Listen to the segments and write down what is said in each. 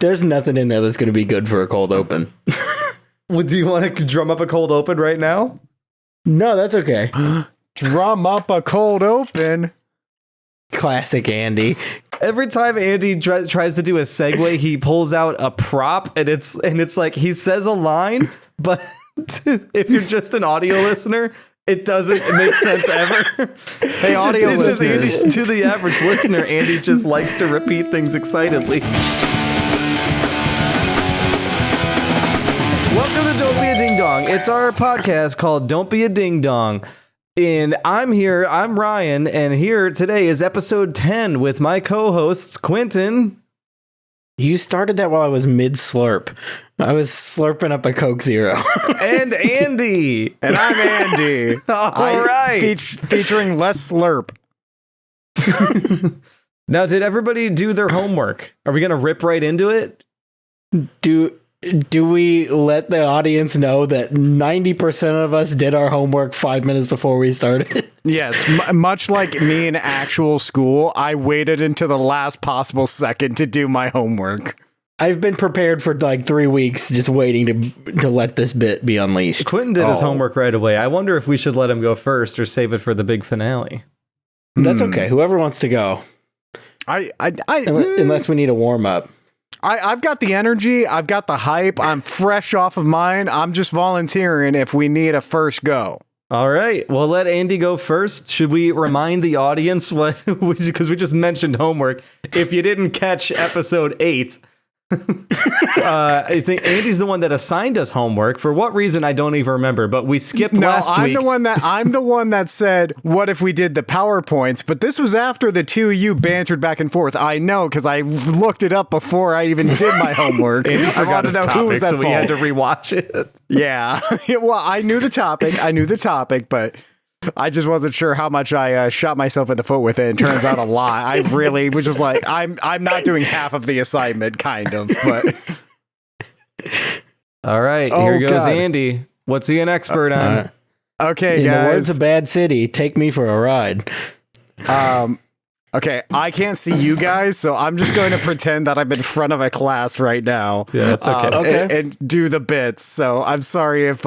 There's nothing in there that's going to be good for a cold open. Well, do you want to drum up a cold open right now? No, that's okay. Drum up a cold open. Classic Andy. Every time Andy tries to do a segue, he pulls out a prop, and it's like he says a line, but if you're just an audio listener, it doesn't make sense ever. Hey, audio listeners. To the average listener, Andy just likes to repeat things excitedly. Welcome to Don't Be a Ding Dong. It's our podcast called Don't Be a Ding Dong. And I'm Ryan, and here today is episode 10 with my co-hosts, Quinton. You started that while I was mid-slurp. I was slurping up a Coke Zero. And Andy. And I'm Andy. All right. Featuring less slurp. Now, did everybody do their homework? Are we going to rip right into it? Do we let the audience know that 90% of us did our homework 5 minutes before we started? Yes, much like me in actual school, I waited until the last possible second to do my homework. I've been prepared for like 3 weeks, just waiting to let this bit be unleashed. Quinton did his homework right away. I wonder if we should let him go first or save it for the big finale. That's okay. Whoever wants to go. Unless we need a warm up. I've got the energy. I've got the hype. I'm fresh off of mine. I'm just volunteering if we need a first go. All right. Well, let Andy go first. Should we remind the audience what, because we just mentioned homework. If you didn't catch episode 8, I think Andy's the one that assigned us homework. For what reason, I don't even remember, but we skipped last week. I'm the one that said, what if we did the PowerPoints? But this was after the two of you bantered back and forth. I know, because I looked it up before I even did my homework. I wanted to know who was at fault. So we had to rewatch it. Yeah. Well, I knew the topic, but I just wasn't sure how much I shot myself in the foot with it. It turns out a lot. I really was just like, I'm not doing half of the assignment, kind of. But all right, here goes God. Andy. What's he an expert on? Okay, in guys. In the words of Bad City, take me for a ride. Okay, I can't see you guys, so I'm just going to pretend that I'm in front of a class right now. Yeah, that's okay. Okay. And do the bits. So I'm sorry if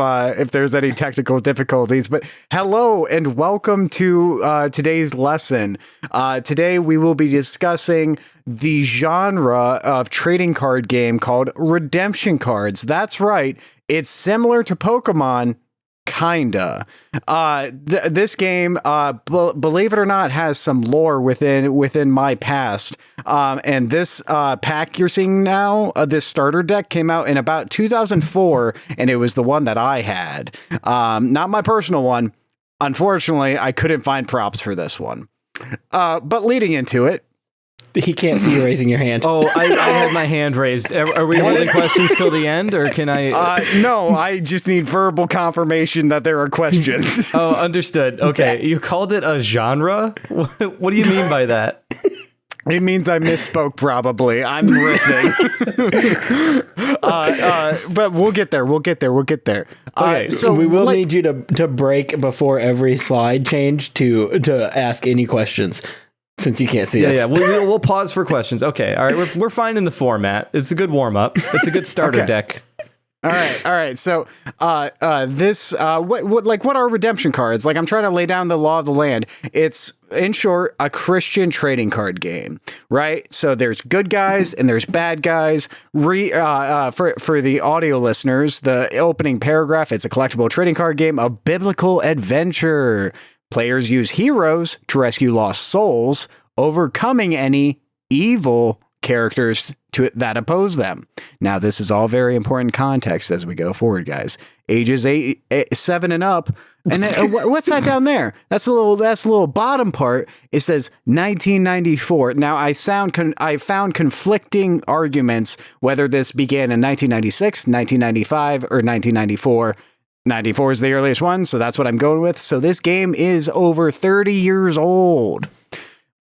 there's any technical difficulties, but hello and welcome to today's lesson. Today we will be discussing the genre of trading card game called redemption cards. That's right. It's similar to Pokemon. Kinda. This game, believe it or not, has some lore within my past. And this pack you're seeing now, this starter deck came out in about 2004, and it was the one that I had. Not my personal one. Unfortunately, I couldn't find props for this one. But leading into it, he can't see you raising your hand. Oh, I had my hand raised. Are we holding questions till the end, or can I? No, I just need verbal confirmation that there are questions. Oh, understood. Okay, you called it a genre? What do you mean by that? It means I misspoke, probably. I'm riffing. But we'll get there. Okay, so we will need you to break before every slide change to ask any questions. Since you can't see us. Yeah, we'll pause for questions. Okay, all right, we're fine in the format. It's a good warm up. It's a good starter deck. All right. So, this what are redemption cards? Like, I'm trying to lay down the law of the land. It's, in short, a Christian trading card game, right? So there's good guys and there's bad guys. For the audio listeners, the opening paragraph, it's a collectible trading card game of biblical adventure. Players use heroes to rescue lost souls, overcoming any evil characters that oppose them. Now, this is all very important context as we go forward, guys. Ages 7 and up. And then, what's that down there? That's the little bottom part. It says 1994. Now, I found conflicting arguments whether this began in 1996, 1995, or 1994. 94 is the earliest one, so that's what I'm going with. So this game is over 30 years old.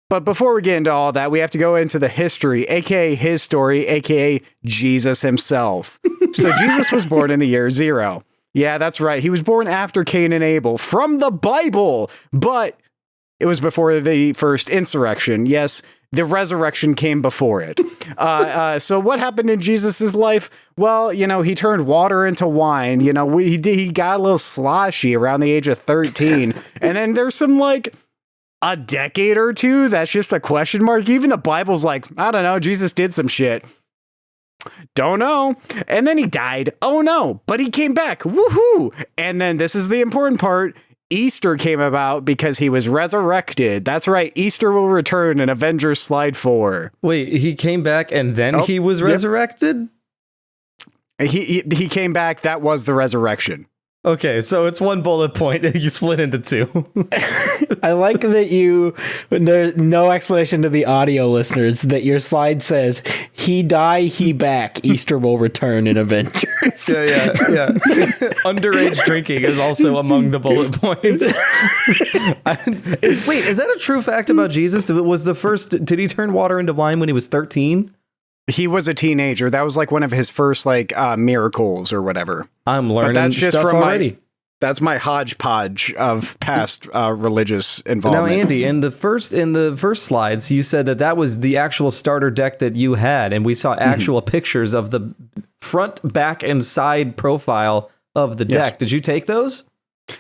But before we get into all that, we have to go into the history, aka his story, aka Jesus himself. So Jesus was born in the year 0. Yeah, that's right. He was born after Cain and Abel from the Bible, but it was before the first insurrection. Yes, The resurrection came before it. So what happened in Jesus's life? Well, he turned water into wine. He got a little sloshy around the age of 13. And then there's some a decade or two that's just a question mark. Even the Bible's like, I don't know, Jesus did some shit. Don't know. And then he died. Oh no, but he came back. Woohoo. And then this is the important part. Easter came about because he was resurrected. That's right. Easter will return in Avengers Slide 4. Wait, he came back and then he was resurrected? He came back. That was the resurrection. Okay, so it's one bullet point. You split into two. I like that there's no explanation to the audio listeners, that your slide says, he die, he back, Easter will return in Avengers. Yeah. Underage drinking is also among the bullet points. Wait, is that a true fact about Jesus? Did he turn water into wine when he was 13? He was a teenager. That was one of his first miracles or whatever. I'm learning that's just stuff from already. That's my hodgepodge of past religious involvement. Now, Andy, in the first slides, you said that was the actual starter deck that you had, and we saw actual pictures of the front, back, and side profile of the deck. Yes. Did you take those?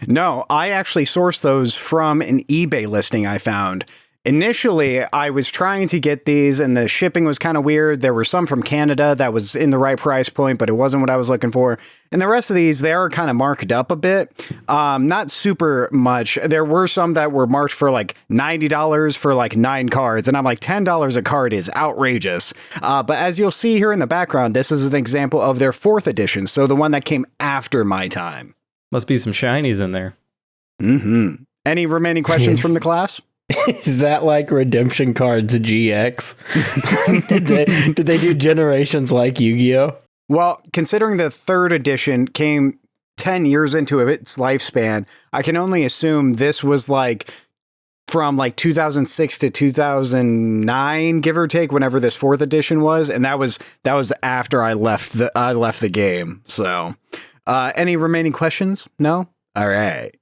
No, I actually sourced those from an eBay listing I found. Initially, I was trying to get these and the shipping was kind of weird. There were some from Canada that was in the right price point, but it wasn't what I was looking for. And the rest of these, they are kind of marked up a bit. Not super much. There were some that were marked for $90 for 9 cards. And I'm like, $10 a card is outrageous. But as you'll see here in the background, this is an example of their 4th edition. So the one that came after my time. Must be some shinies in there. Mm-hmm. Any remaining questions from the class? Is that like Redemption Cards GX? did they do generations like Yu-Gi-Oh? Well, considering the 3rd edition came 10 years into its lifespan, I can only assume this was from 2006 to 2009, give or take, whenever this 4th edition was, and that was after I left the game. So, any remaining questions? No? All right.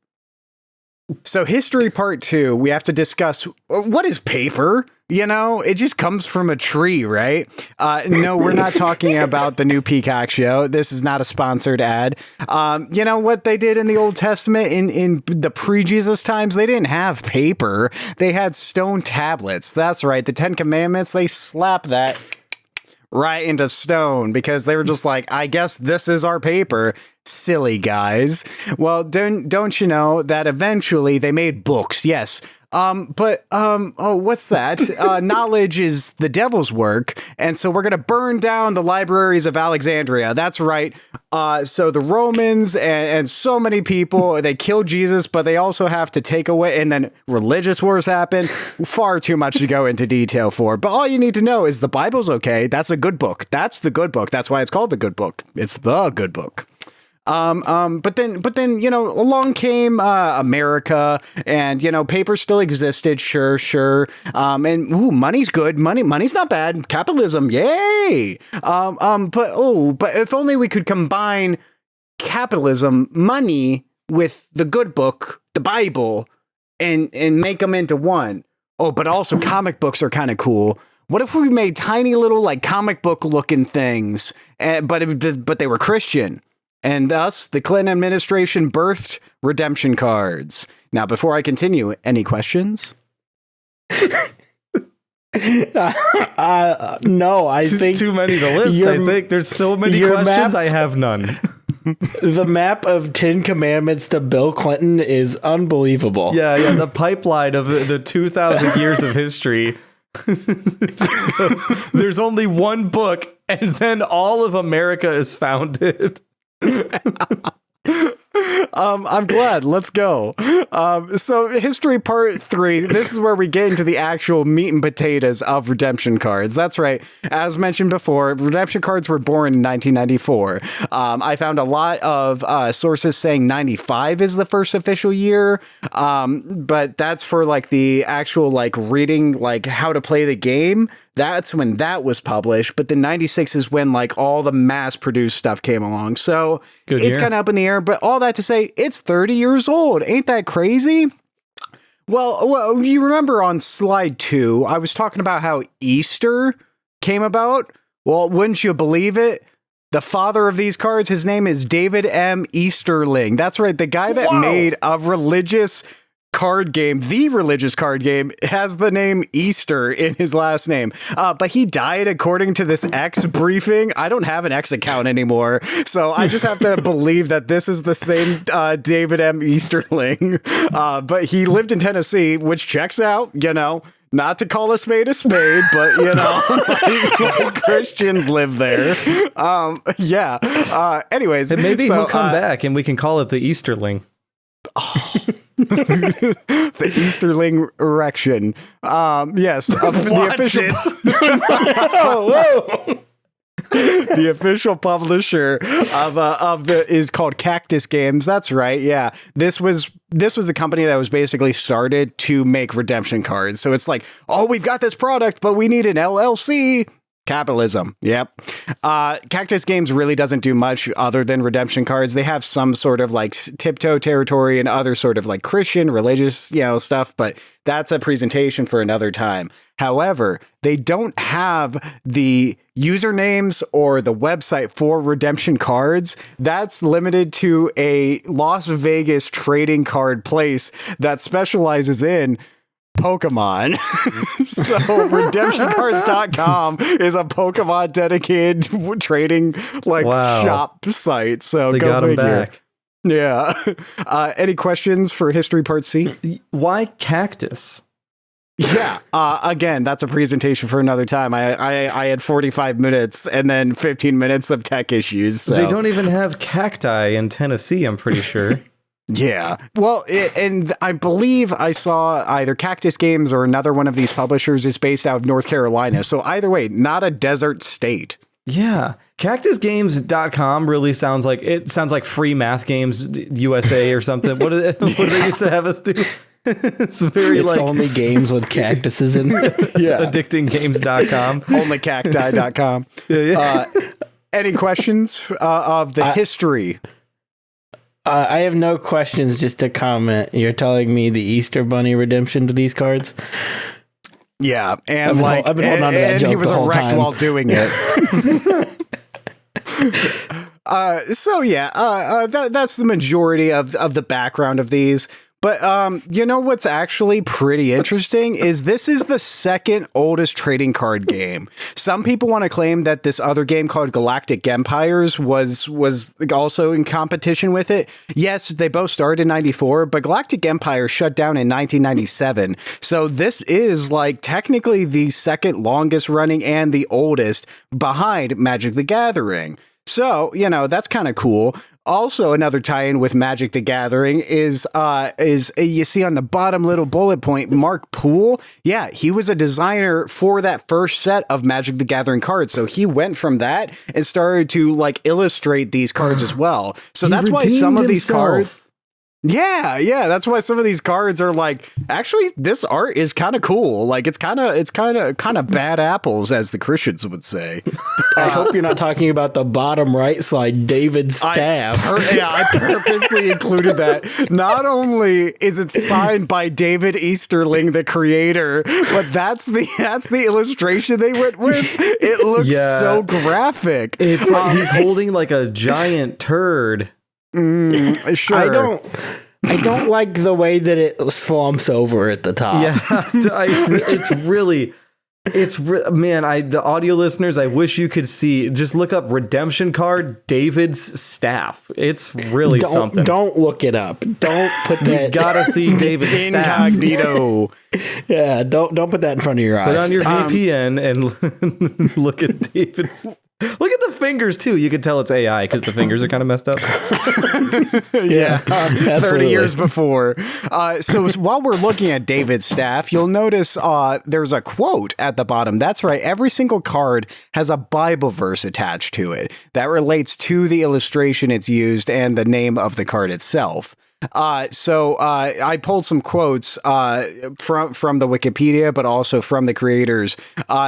So history part 2, we have to discuss what is paper? It just comes from a tree, right? No, we're not talking about the new Peacock show. This is not a sponsored ad. You know what they did in the Old Testament in the pre-Jesus times? They didn't have paper. They had stone tablets. That's right. The 10 Commandments, they slapped that right into stone because they were just like, I guess this is our paper. Silly guys. Well, don't you know that eventually they made books? Yes. What's that? Knowledge is the devil's work. And so we're going to burn down the libraries of Alexandria. That's right. So the Romans and so many people, they killed Jesus, but they also have to take away, and then religious wars happen. Far too much to go into detail for. But all you need to know is the Bible's okay. That's a good book. That's the good book. That's why it's called the good book. It's the good book. But then, along came, America and, paper still existed. Sure. Money's good. Money's not bad. Capitalism. Yay. But if only we could combine capitalism, money with the good book, the Bible, and make them into one. Oh, but also comic books are kind of cool. What if we made tiny little comic book looking things, but they were Christian? And thus, the Clinton administration birthed redemption cards. Now, before I continue, any questions? No, I think too many to list. I think there's so many questions. I have none. The map of 10 Commandments to Bill Clinton is unbelievable. Yeah. The pipeline of the 2,000 years of history. There's only one book, and then all of America is founded. I'm glad. Let's go. So history part 3, this is where we get into the actual meat and potatoes of redemption cards. That's right. As mentioned before, redemption cards were born in 1994. I found a lot of sources saying 95 is the first official year. But that's for the actual reading, how to play the game. That's when that was published. But then 96 is when all the mass produced stuff came along. So it's kind of up in the air. But all that to say, it's 30 years old. Ain't that crazy? Well, you remember on slide 2, I was talking about how Easter came about. Well, wouldn't you believe it? The father of these cards, his name is David M. Easterling. That's right. The guy that made a religious card game, the religious card game, has the name Easter in his last name. But he died according to this X briefing. I don't have an X account anymore, so I just have to believe that this is the same David M. Easterling. But he lived in Tennessee, which checks out, Not to call a spade, but like Christians live there. Anyways, and maybe he'll come back and we can call it the Easterling. The Easterling erection. Yes, the official. The official publisher of the is called Cactus Games. That's right. Yeah, this was a company that was basically started to make redemption cards. So it's like, oh, we've got this product, but we need an LLC. Capitalism. Yep. Cactus Games really doesn't do much other than redemption cards. They have some sort of like tiptoe territory and other sort of like Christian religious, stuff, but that's a presentation for another time. However, they don't have the usernames or the website for redemption cards. That's limited to a Las Vegas trading card place that specializes in Pokemon. So redemptioncards.com is a Pokemon dedicated trading shop site. So they go got figure. Him back. Yeah. Any questions for History Part C? Why cactus? Yeah. Again, that's a presentation for another time. I had 45 minutes and then 15 minutes of tech issues. So. They don't even have cacti in Tennessee, I'm pretty sure. Yeah. Well, and I believe I saw either Cactus Games or another one of these publishers is based out of North Carolina. So either way, not a desert state. Yeah. CactusGames.com really sounds like Free Math Games USA or something. What do they used to have us do? It's only games with cactuses in there. Yeah. Addictinggames.com. Onlycacti.com. Any questions of the history? I have no questions, just to comment. You're telling me the Easter Bunny redemption to these cards? Yeah, and I've been holding on to that joke he was the whole erect time. while doing it. That's the majority of the background of these. But what's actually pretty interesting is this is the second oldest trading card game. Some people want to claim that this other game called Galactic Empires was also in competition with it. Yes, they both started in 94, but Galactic Empire shut down in 1997. So this is like technically the second longest running and the oldest behind Magic the Gathering. So, that's kind of cool. Also, another tie-in with Magic the Gathering is you see on the bottom little bullet point, Mark Poole. Yeah, he was a designer for that first set of Magic the Gathering cards. So he went from that and started to illustrate these cards as well. So that's why some of these cards... Yeah, that's why some of these cards are actually, this art is kind of cool. It's kind of bad apples, as the Christians would say. I hope you're not talking about the bottom right slide, David's staff. I purposely included that. Not only is it signed by David Easterling, the creator, but that's the illustration they went with. It looks so graphic. It's like he's holding a giant turd. Sure. I don't like the way that it slumps over at the top. Yeah, the audio listeners, I wish you could see. Just look up redemption card David's staff. It's really something. Don't look it up. Don't put that. You gotta see David's staff. Incognito. Yeah, don't put that in front of your eyes. Put on your VPN and look at David's. Look at the fingers too. You can tell it's AI because the fingers are kind of messed up. Yeah, 30 years before. So while we're looking at David's staff, you'll notice there's a quote at the bottom. That's right. Every single card has a Bible verse attached to it that relates to the illustration it's used and the name of the card itself. So I pulled some quotes from the Wikipedia, but also from the creators.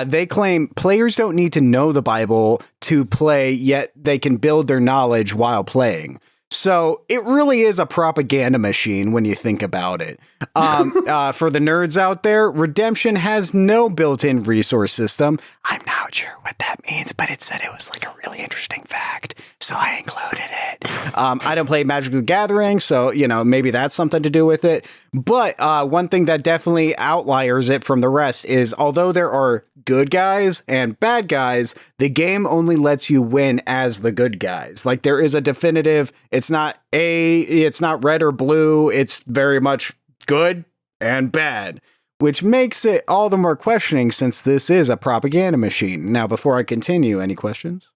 They claim players don't need to know the Bible to play, yet they can build their knowledge while playing. So it really is a propaganda machine when you think about it. For the nerds out there, Redemption has no built-in resource system. I'm not sure what that means, but it said it was like a really interesting fact, so I included it. I don't play Magic the Gathering, so, maybe that's something to do with it. But one thing that definitely outliers it from the rest is, although there are good guys and bad guys, the game only lets you win as the good guys. Like, there is a definitive, it's not red or blue, it's very much good and bad, which makes it all the more questioning since this is a propaganda machine. Now, before I continue, any questions?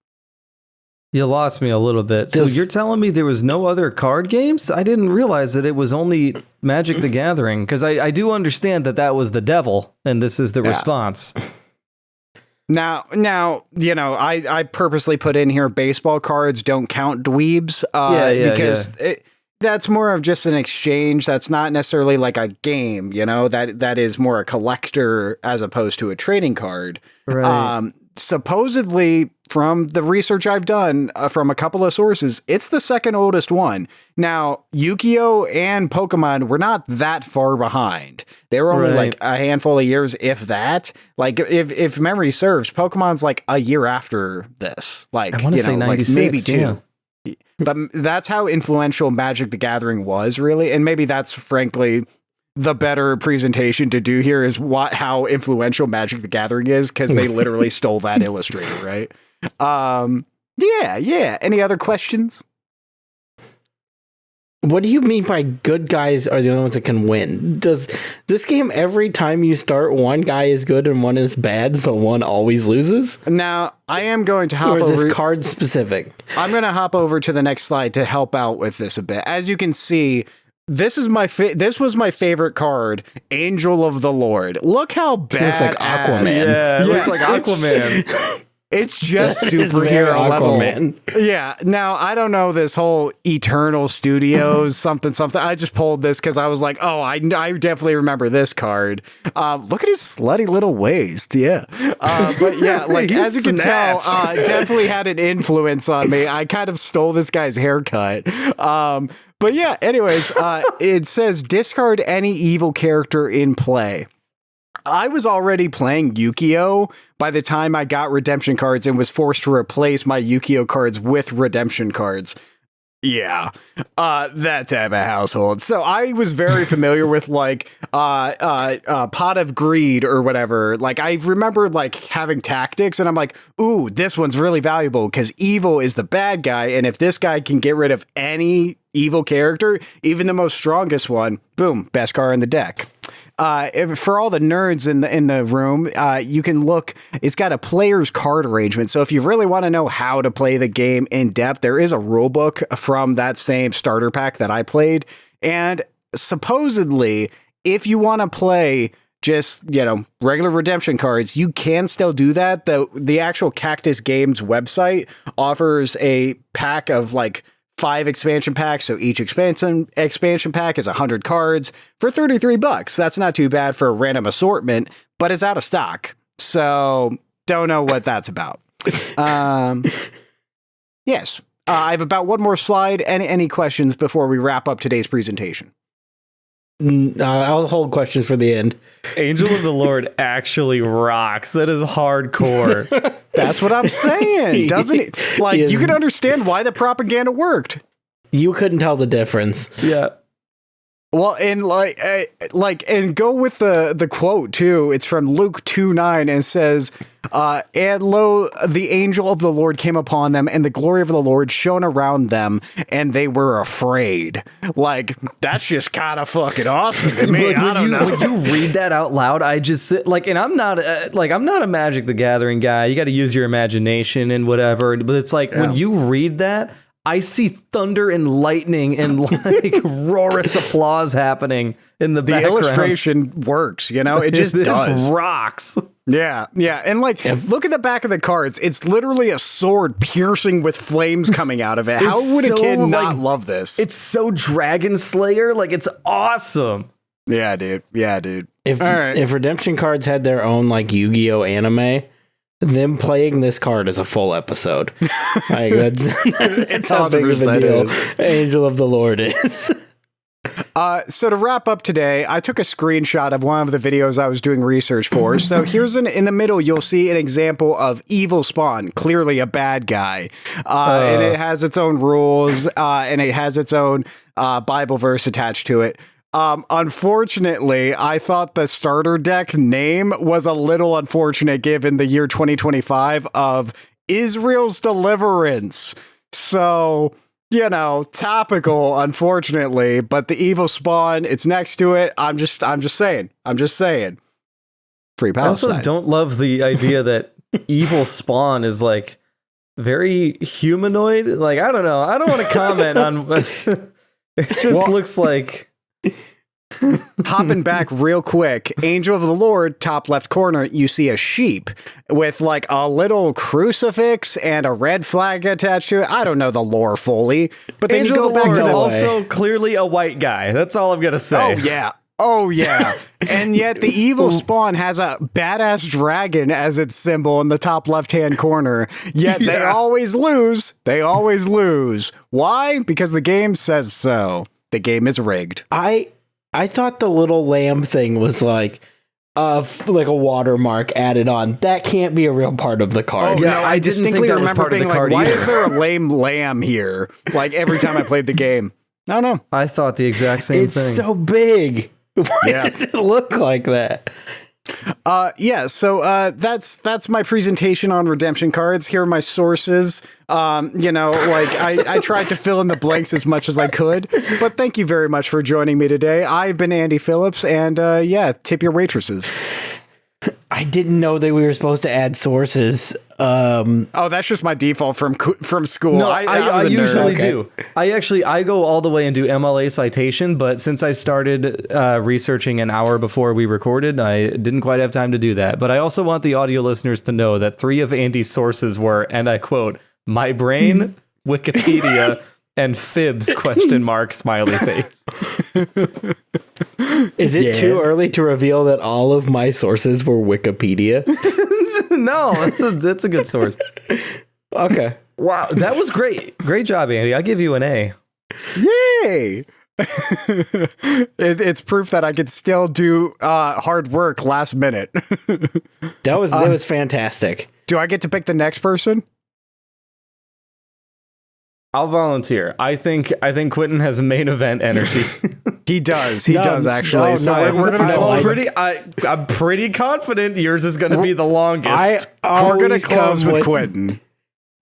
You lost me a little bit. So you're telling me there was no other card games? I didn't realize that it was only Magic the Gathering, because I do understand that was the devil, and this is the response. Now, I purposely put in here baseball cards don't count dweebs because that's more of just an exchange. That's not necessarily like a game, that is more a collector as opposed to a trading card. Right. Supposedly, from the research I've done from a couple of sources, it's the second oldest one. Now, Yu-Gi-Oh! And Pokemon were not that far behind. They were only like a handful of years, if that. Like, if memory serves, Pokemon's like a year after this. Like, I want to say 96, like maybe 2. Yeah. But that's how influential Magic the Gathering was, really. And maybe that's, frankly, the better presentation to do here is how influential Magic the Gathering is, because they literally stole that illustrator, right? Yeah. Any other questions? What do you mean by good guys are the only ones that can win? Does this game, every time you start, one guy is good and one is bad, so one always loses? Now, I am going to hop over. Or is this card specific? I'm going to hop over to the next slide to help out with this a bit. As you can see, this was my favorite card, Angel of the Lord. Look how bad. Looks like Aquaman. Yeah, it looks like Aquaman. It's just superhero level. Aquaman. Yeah. Now, I don't know this whole Eternal Studios something. I just pulled this because I was like, oh, I definitely remember this card. Look at his slutty little waist. Yeah. But yeah, like as you can tell, definitely had an influence on me. I kind of stole this guy's haircut. But yeah, anyways, it says discard any evil character in play. I was already playing Yu-Gi-Oh! By the time I got redemption cards and was forced to replace my Yu-Gi-Oh! Cards with redemption cards. Yeah, that's out of a household. So I was very familiar with like Pot of Greed or whatever. Like I remember like having tactics and I'm like, ooh, this one's really valuable because evil is the bad guy. And if this guy can get rid of any evil character, even the most strongest one, boom, best card in the deck. For all the nerds in the room, you can look. It's got a player's card arrangement. So if you really want to know how to play the game in depth, there is a rule book from that same starter pack that I played. And supposedly, if you want to play just, regular redemption cards, you can still do that. The actual Cactus Games website offers a pack of like 5 expansion packs, so each expansion pack is 100 cards for $33. That's not too bad for a random assortment, but it's out of stock. So don't know what that's about. Yes, I have about one more slide. Any questions before we wrap up today's presentation? I'll hold questions for the end. Angel of the Lord actually rocks. That is hardcore. That's what I'm saying, doesn't it? Like, you can understand why the propaganda worked. You couldn't tell the difference. Yeah. Well, and and go with the quote too. It's from Luke 2:9 and it says, and lo, the angel of the Lord came upon them, and the glory of the Lord shone around them, and they were afraid. Like, that's just kind of fucking awesome to me. I don't know. When you read that out loud, I just like, and I'm not a Magic the Gathering guy. You got to use your imagination and whatever. But it's like when you read that, I see thunder and lightning and like roarous applause happening in the background. The illustration works, it just does. Rocks. Yeah. And like, look at the back of the cards. It's literally a sword piercing with flames coming out of it. How would a kid not love this? It's so Dragon Slayer. Like, it's awesome. Yeah, dude. If redemption cards had their own like Yu-Gi-Oh anime, them playing this card is a full episode. Like that's how big of a deal Angel of the Lord is. So to wrap up today, I took a screenshot of one of the videos I was doing research for. So here's in the middle, you'll see an example of Evil Spawn, clearly a bad guy. And it has its own rules, and it has its own Bible verse attached to it. Unfortunately, I thought the starter deck name was a little unfortunate given the year 2025 of Israel's Deliverance. So, you know, topical, unfortunately, but the Evil Spawn, it's next to it. I'm just saying. Free Palestine. I also don't love the idea that Evil Spawn is like very humanoid. Like, I don't know. I don't want to comment on it just looks like hopping back real quick, Angel of the Lord, top left corner, you see a sheep with like a little crucifix and a red flag attached to it. I don't know the lore fully, but then Angel you go of the back Lord, to the also clearly a white guy. That's all I'm gonna say. Oh yeah. And yet the Evil Spawn has a badass dragon as its symbol in the top left-hand corner. Yet they always lose. Why? Because the game says so. The game is rigged. I thought the little lamb thing was like a watermark added on. That can't be a real part of the card. Oh, yeah, I distinctly remember being like, why is there a lame lamb here? Like every time I played the game. I don't know. I thought the exact same thing. It's so big. Why does it look like that? So that's my presentation on redemption cards. Here are my sources. I tried to fill in the blanks as much as I could, but thank you very much for joining me today. I've been Andy Phillips, and tip your waitresses. I didn't know that we were supposed to add sources. That's just my default from school. No, I usually do. I go all the way and do MLA citation, but since I started researching an hour before we recorded, I didn't quite have time to do that. But I also want the audio listeners to know that 3 of Andy's sources were, and I quote, my brain, Wikipedia, and fibs ? Smiley face. Is it too early to reveal that all of my sources were Wikipedia? No, that's a good source. Okay. Wow, that was great. Great job, Andy. I'll give you an A. Yay! It's proof that I could still do hard work last minute. That was fantastic. Do I get to pick the next person? I'll volunteer. I think Quinton has main event energy. He does. He does actually. We're gonna close. I'm pretty confident yours is gonna be the longest. We're gonna close with Quinton.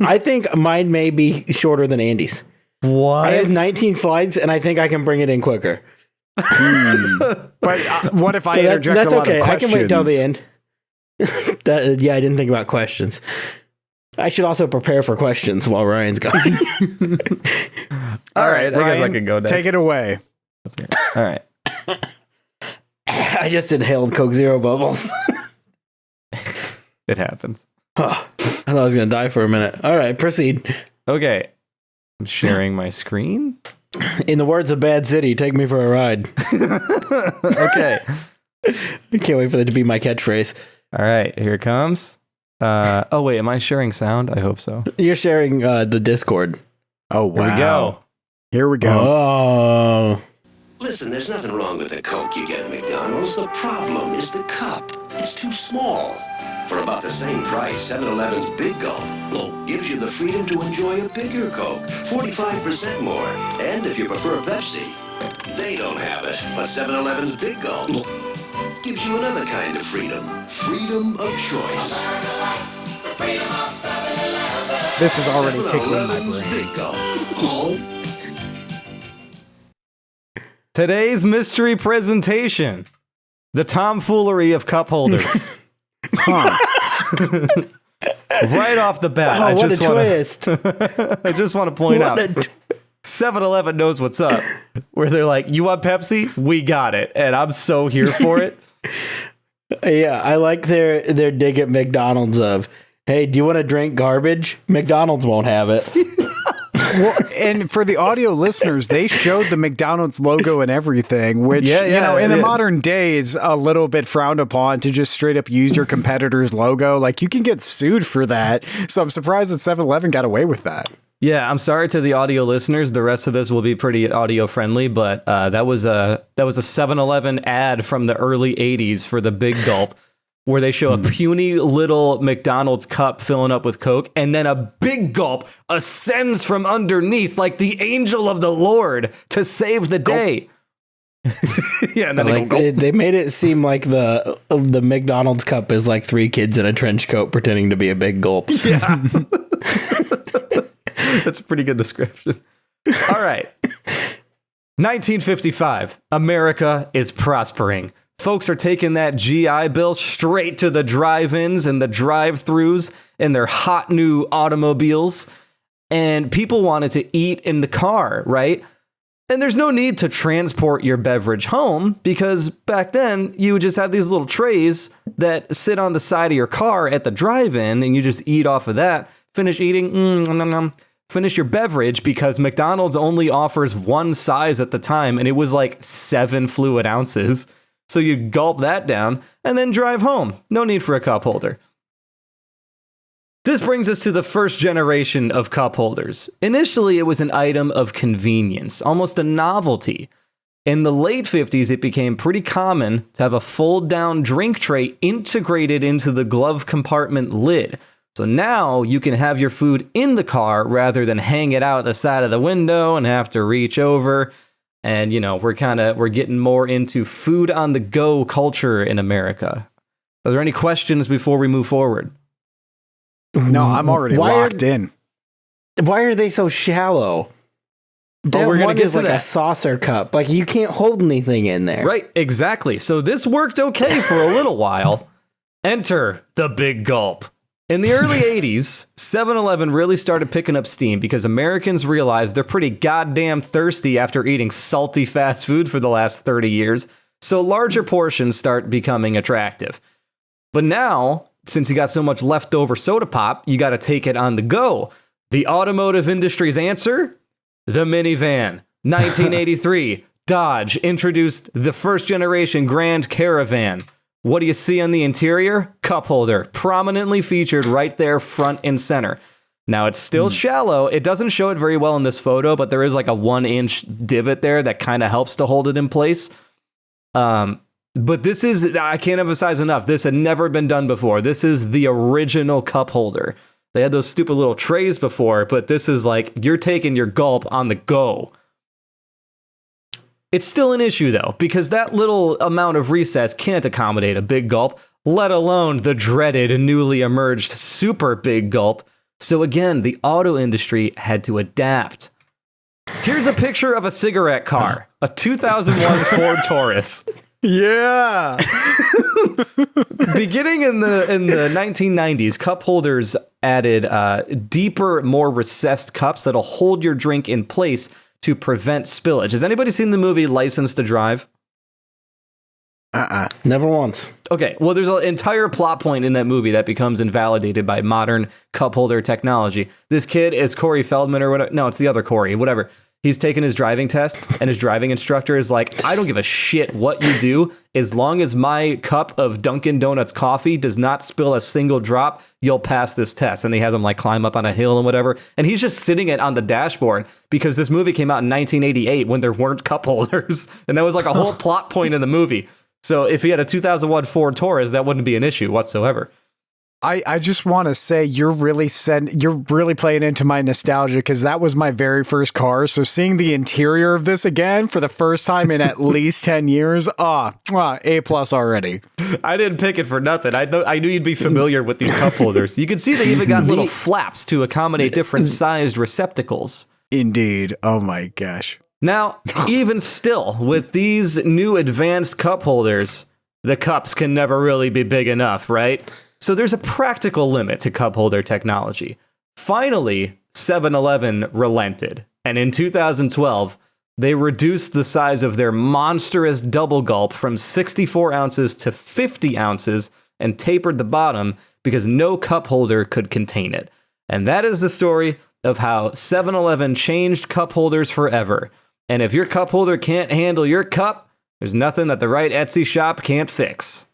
I think mine may be shorter than Andy's. What? I have 19 slides, and I think I can bring it in quicker. But what if I interject a lot of questions? I can wait till the end. I didn't think about questions. I should also prepare for questions while Ryan's gone. All right, Ryan, I guess I can go next. Take it away. Okay. All right. I just inhaled Coke Zero bubbles. It happens. I thought I was going to die for a minute. All right, proceed. Okay. I'm sharing my screen. In the words of Bad City, take me for a ride. Okay. I can't wait for that to be my catchphrase. All right, here it comes. Oh, wait, am I sharing sound? I hope so. You're sharing the Discord. Oh, wow. Here we go. Here we go. Oh. Listen, there's nothing wrong with the Coke you get at McDonald's. The problem is the cup. It's too small. For about the same price, 7-Eleven's Big Gulp gives you the freedom to enjoy a bigger Coke, 45% more. And if you prefer Pepsi, they don't have it. But 7-Eleven's Big Gulp gives you another kind of freedom. Freedom of choice. This is already tickling my 7-Eleven's brain. Big Gulp. Today's mystery presentation. The tomfoolery of cup holders. Huh. Right off the bat, Oh, what a twist. I just want to point out 7-Eleven knows what's up. Where they're like, you want Pepsi? We got it. And I'm so here for it. Yeah, I like their dig at McDonald's of, hey, do you want to drink garbage? McDonald's won't have it. Well, and for the audio listeners, they showed the McDonald's logo and everything, which, in the modern day is a little bit frowned upon to just straight up use your competitor's logo. Like, you can get sued for that. So I'm surprised that 7-Eleven got away with that. Yeah, I'm sorry to the audio listeners. The rest of this will be pretty audio friendly, but that was a 7-Eleven ad from the early 80s for the Big Gulp, where they show a puny little McDonald's cup filling up with Coke, and then a big gulp ascends from underneath like the angel of the Lord to save the day. Yeah, and then they made it seem like the McDonald's cup is like three kids in a trench coat pretending to be a big gulp. Yeah. That's a pretty good description. All right. 1955. America is prospering. Folks are taking that GI Bill straight to the drive-ins and the drive-thrus in their hot new automobiles. And people wanted to eat in the car, right? And there's no need to transport your beverage home because back then you would just have these little trays that sit on the side of your car at the drive-in and you just eat off of that, finish eating, finish your beverage because McDonald's only offers one size at the time and it was like 7 fluid ounces. So you gulp that down and then drive home. No need for a cup holder. This brings us to the first generation of cup holders. Initially, it was an item of convenience, almost a novelty. In the late 50s, it became pretty common to have a fold-down drink tray integrated into the glove compartment lid. So now you can have your food in the car rather than hang it out the side of the window and have to reach over. And, we're getting more into food on the go culture in America. Are there any questions before we move forward? No, I'm already locked in. Why are they so shallow? That we're gonna one get is to like that. a saucer cup. Like, you can't hold anything in there. Right, exactly. So this worked okay for a little while. Enter the Big Gulp. In the early 80s, 7-Eleven really started picking up steam because Americans realized they're pretty goddamn thirsty after eating salty fast food for the last 30 years, so larger portions start becoming attractive. But now, since you got so much leftover soda pop, you got to take it on the go. The automotive industry's answer? The minivan. 1983, Dodge introduced the first generation Grand Caravan. What do you see on the interior? Cup holder, prominently featured right there front and center. Now, it's still shallow. It doesn't show it very well in this photo, but there is like a 1-inch divot there that kind of helps to hold it in place. But this is, I can't emphasize enough, this had never been done before. This is the original cup holder. They had those stupid little trays before, but this is like, you're taking your gulp on the go. It's still an issue, though, because that little amount of recess can't accommodate a big gulp, let alone the dreaded newly emerged super big gulp. So again, the auto industry had to adapt. Here's a picture of a cigarette car, a 2001 Ford Taurus. Yeah. Beginning in the 1990s, cup holders added deeper, more recessed cups that'll hold your drink in place to prevent spillage. Has anybody seen the movie License to Drive? Never once. Okay, well, there's an entire plot point in that movie that becomes invalidated by modern cup holder technology. This kid is Corey Feldman or whatever. No, it's the other Corey, whatever. He's taking his driving test, and his driving instructor is like, I don't give a shit what you do. As long as my cup of Dunkin' Donuts coffee does not spill a single drop, you'll pass this test. And he has him like climb up on a hill and whatever. And he's just sitting it on the dashboard because this movie came out in 1988 when there weren't cup holders. And that was like a whole plot point in the movie. So if he had a 2001 Ford Taurus, that wouldn't be an issue whatsoever. I just want to say you're really playing into my nostalgia because that was my very first car. So seeing the interior of this again for the first time in at least 10 years, A+ already. I didn't pick it for nothing. I knew you'd be familiar with these cup holders. You can see they even got little flaps to accommodate different sized receptacles. Indeed. Oh my gosh. Now, even still, with these new advanced cup holders, the cups can never really be big enough, right? So there's a practical limit to cup holder technology. Finally, 7-Eleven relented, and in 2012, they reduced the size of their monstrous double gulp from 64 ounces to 50 ounces and tapered the bottom because no cup holder could contain it. And that is the story of how 7-Eleven changed cup holders forever. And if your cup holder can't handle your cup, there's nothing that the right Etsy shop can't fix.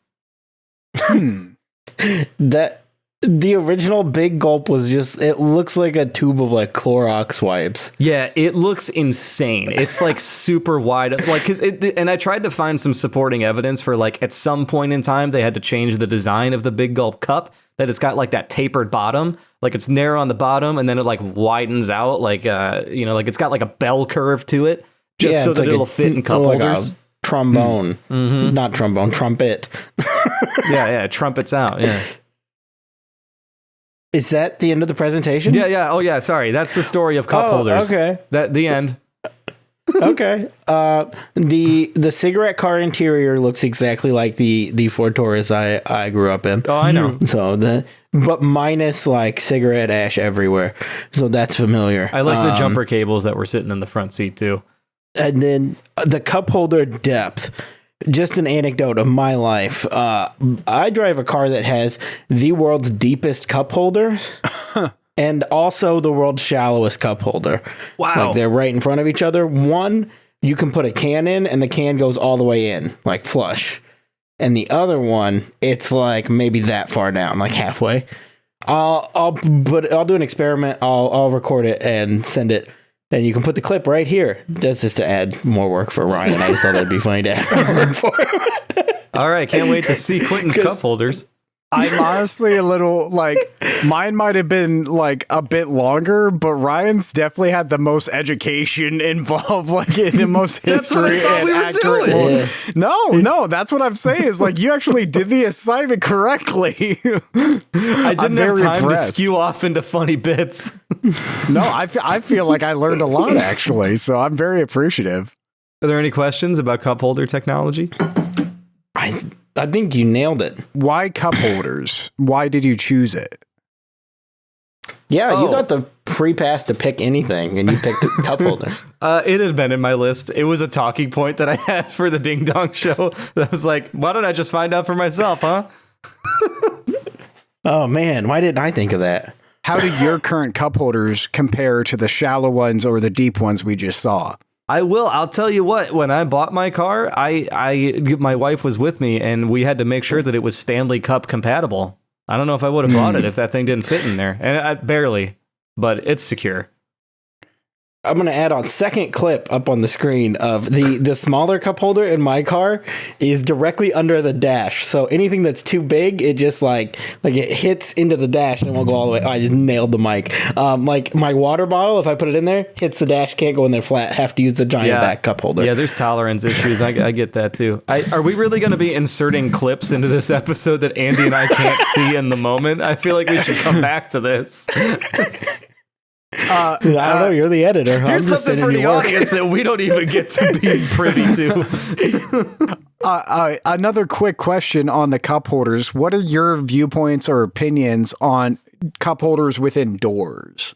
That the original Big Gulp was just, it looks like a tube of like Clorox wipes. Yeah, it looks insane. It's like super wide. Like, and I tried to find some supporting evidence for like at some point in time they had to change the design of the Big Gulp cup, that it's got like that tapered bottom, like it's narrow on the bottom and then it like widens out, like like it's got like a bell curve to it, just so that like it'll fit in cup holders. Trombone, not trombone, trumpet. yeah, trumpets out. Yeah. Is that the end of the presentation? Yeah. Oh, yeah. Sorry. That's the story of cup holders. Okay. The end. Okay. The cigarette car interior looks exactly like the Ford Taurus I grew up in. Oh, I know. So but minus like cigarette ash everywhere. So that's familiar. I like the jumper cables that were sitting in the front seat too. And then the cup holder depth. Just an anecdote of my life. I drive a car that has the world's deepest cup holders and also the world's shallowest cup holder. Wow. Like they're right in front of each other. One, you can put a can in and the can goes all the way in, like flush. And the other one, it's like maybe that far down, like halfway. I'll do an experiment. I'll record it and send it. And you can put the clip right here. That's just to add more work for Ryan. I just thought that'd be funny to add more work for him. All right, can't wait to see Quinton's cup holders. I'm honestly a little like, mine might have been like a bit longer, but Ryan's definitely had the most education involved, like in the most history and accurate. Yeah. No, that's what I'm saying is like you actually did the assignment correctly. I didn't have time to skew off into funny bits. No, I feel like I learned a lot actually, so I'm very appreciative. Are there any questions about cup holder technology? I think you nailed it. Why cup holders? Why did you choose it? Yeah, you got the free pass to pick anything, and you picked a cup holder. It had been in my list. It was a talking point that I had for the Ding Dong show. That was like, why don't I just find out for myself, huh? Oh, man, why didn't I think of that? How do your current cup holders compare to the shallow ones or the deep ones we just saw? I'll tell you what, when I bought my car, my wife was with me and we had to make sure that it was Stanley Cup compatible. I don't know if I would have bought it if that thing didn't fit in there. And barely, but it's secure. I'm going to add on second clip up on the screen of the smaller cup holder in my car is directly under the dash. So anything that's too big, it just like it hits into the dash and it won't go all the way. Oh, I just nailed the mic. Like my water bottle, if I put it in there, hits the dash, can't go in there flat, have to use the giant back cup holder. Yeah, there's tolerance issues. I get that too. Are we really going to be inserting clips into this episode that Andy and I can't see in the moment? I feel like we should come back to this. I don't know. You're the editor. Here's something for the audience that we don't even get to be privy to. Another quick question on the cup holders. What are your viewpoints or opinions on cup holders within doors?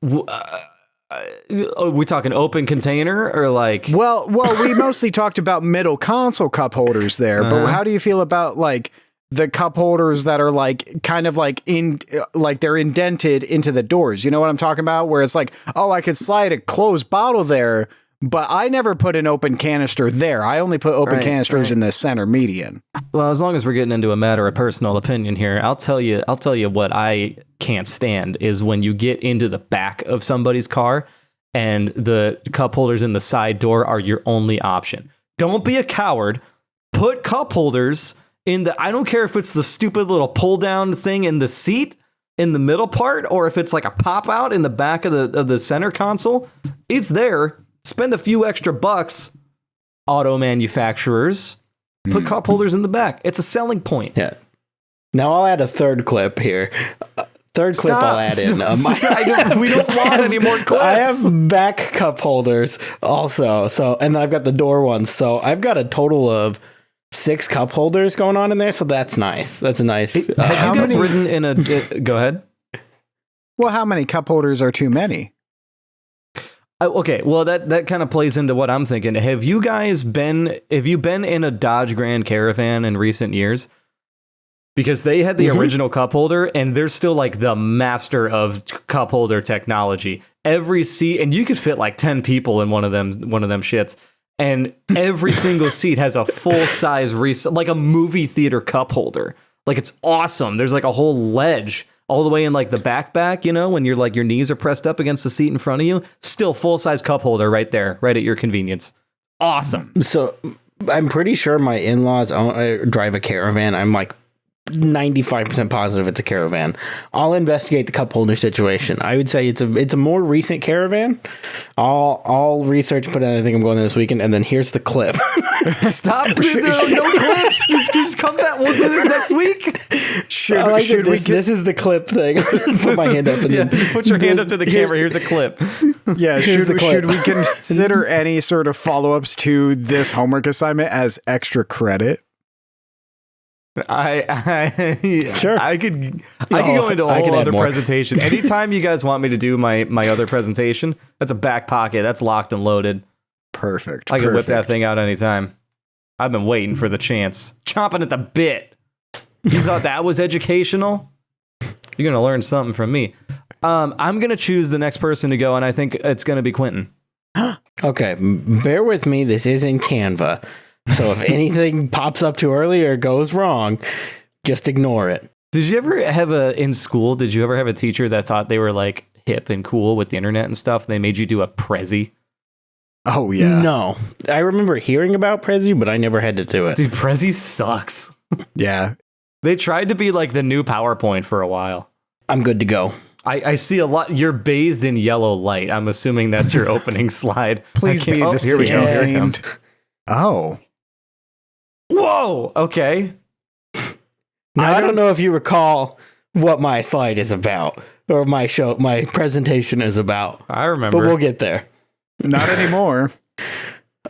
Are we talking open container or like? Well, we mostly talked about middle console cup holders there, but how do you feel about like the cup holders that are like kind of like they're indented into the doors? You know what I'm talking about? Where it's like, oh, I could slide a closed bottle there, but I never put an open canister there. I only put open canisters in the center median. Well, as long as we're getting into a matter of personal opinion here, I'll tell you what I can't stand is when you get into the back of somebody's car and the cup holders in the side door are your only option. Don't be a coward. Put cup holders I don't care if it's the stupid little pull down thing in the seat in the middle part, or if it's like a pop out in the back of the center console. It's there. Spend a few extra bucks, auto manufacturers. Put cup holders in the back. It's a selling point. Yeah. Now I'll add a third clip here. I'll add in. We don't want any more clips. I have back cup holders also. So, and I've got the door ones. So I've got a total of 6 cup holders going on in there, so that's nice. That's a nice. Have you guys ridden in a? Go ahead. Well, how many cup holders are too many? Okay, well that kind of plays into what I'm thinking. Have you been in a Dodge Grand Caravan in recent years? because they had the original cup holder, and they're still like the master of cup holder technology. Every seat, and you could fit like 10 people in one of them shits. And every single seat has a full size like a movie theater cup holder. Like, it's awesome. There's like a whole ledge all the way in like the back, you know, when you're like your knees are pressed up against the seat in front of you. Still full size cup holder right there, right at your convenience. Awesome. So I'm pretty sure my in-laws drive a Caravan. I'm like 95% positive it's a Caravan. I'll investigate the cup holder situation. I would say it's a more recent Caravan. I'll research, but I think I'm going there this weekend. And then here's the clip. Stop! No clips. Just come back. We'll do this next week. This is the clip thing. Put my hand up. And then, put your hand up to the camera. Here's a clip. Yeah. Should we consider any sort of follow-ups to this homework assignment as extra credit? Sure. I could Oh, go into a I could whole add other more. presentation. Anytime you guys want me to do my other presentation, that's a back pocket. That's locked and loaded. Perfect. I can whip that thing out anytime. I've been waiting for the chance. Chomping at the bit. You thought that was educational? You're going to learn something from me. I'm going to choose the next person to go, and I think it's going to be Quinton. Okay, bear with me. This is in Canva. So if anything pops up too early or goes wrong, just ignore it. Did you ever have in school, did you ever have a teacher that thought they were like hip and cool with the internet and stuff? They made you do a Prezi? Oh, yeah. No. I remember hearing about Prezi, but I never had to do it. Dude, Prezi sucks. Yeah. They tried to be like the new PowerPoint for a while. I'm good to go. I see a lot. You're bathed in yellow light. I'm assuming that's your opening slide. Please be the here we go. Here it comes. Oh. Whoa. Okay. Now, I don't know if you recall what my slide is about or my presentation is about. I remember. But we'll get there. Not anymore.